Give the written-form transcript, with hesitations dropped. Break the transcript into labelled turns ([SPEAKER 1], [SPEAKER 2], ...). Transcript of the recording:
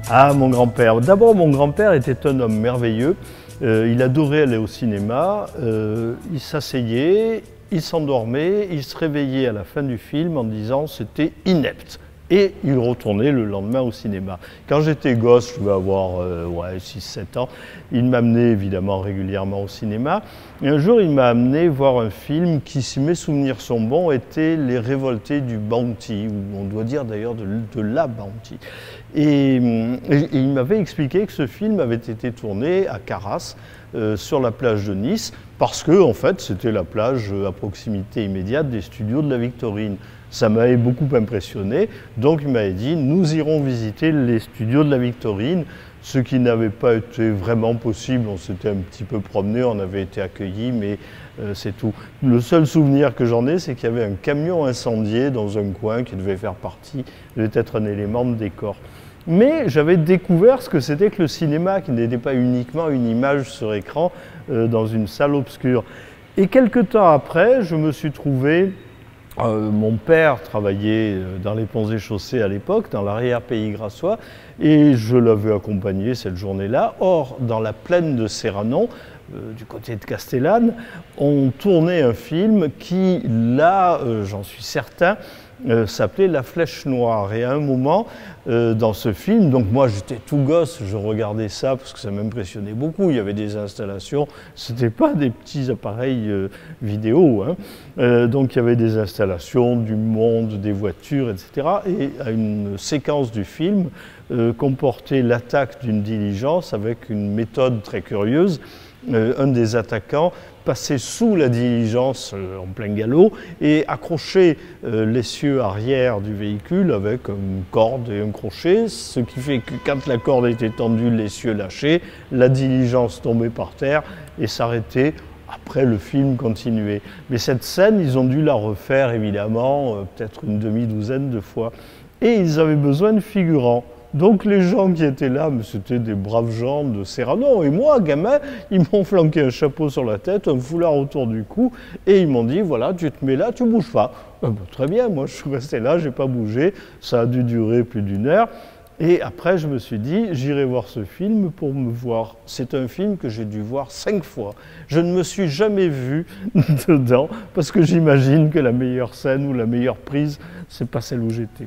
[SPEAKER 1] Ah, mon grand-père. D'abord, mon grand-père était un homme merveilleux. Il adorait aller au cinéma. Il s'asseyait, il s'endormait, il se réveillait à la fin du film en disant c'était inepte. Et il retournait le lendemain au cinéma. Quand j'étais gosse, je devais avoir 6-7 ans, il m'amenait évidemment régulièrement au cinéma. Et un jour, il m'a amené voir un film qui, si mes souvenirs sont bons, était Les Révoltés du Bounty, ou on doit dire d'ailleurs de la Bounty. Et il m'avait expliqué que ce film avait été tourné à Carras, sur la plage de Nice, parce que en fait, c'était la plage à proximité immédiate des studios de la Victorine. Ça m'avait beaucoup impressionné, donc il m'avait dit nous irons visiter les studios de la Victorine, ce qui n'avait pas été vraiment possible. On s'était un petit peu promené, on avait été accueillis, mais c'est tout. Le seul souvenir que j'en ai, c'est qu'il y avait un camion incendié dans un coin qui devait faire partie, devait être un élément de décor. Mais j'avais découvert ce que c'était que le cinéma, qui n'était pas uniquement une image sur écran dans une salle obscure. Et quelque temps après, je me suis trouvé... mon père travaillait dans les ponts et chaussées à l'époque, dans l'arrière-pays grassois, et je l'avais accompagné cette journée-là. Or, dans la plaine de Serranon, du côté de Castellane, on tournait un film qui, là, j'en suis certain, s'appelait La Flèche Noire. Et à un moment, dans ce film, donc moi j'étais tout gosse, je regardais ça parce que ça m'impressionnait beaucoup, il y avait des installations, c'était pas des petits appareils vidéo, hein. Donc il y avait des installations, du monde, des voitures, etc. Et à une séquence du film comportait l'attaque d'une diligence avec une méthode très curieuse. Un des attaquants passait sous la diligence en plein galop et accrochait l'essieu arrière du véhicule avec une corde et un crochet, ce qui fait que quand la corde était tendue, l'essieu lâchait, la diligence tombait par terre et s'arrêtait. Après, le film continuait. Mais cette scène, ils ont dû la refaire évidemment peut-être une demi-douzaine de fois. Et ils avaient besoin de figurants. Donc les gens qui étaient là, c'était des braves gens de Serranon. Et moi, gamin, ils m'ont flanqué un chapeau sur la tête, un foulard autour du cou, et ils m'ont dit, voilà, tu te mets là, tu bouges pas. Très bien, moi je suis resté là, j'ai pas bougé. Ça a dû durer plus d'une heure. Et après, je me suis dit, j'irai voir ce film pour me voir. C'est un film que j'ai dû voir 5 fois. Je ne me suis jamais vu dedans, parce que j'imagine que la meilleure scène ou la meilleure prise, c'est pas celle où j'étais.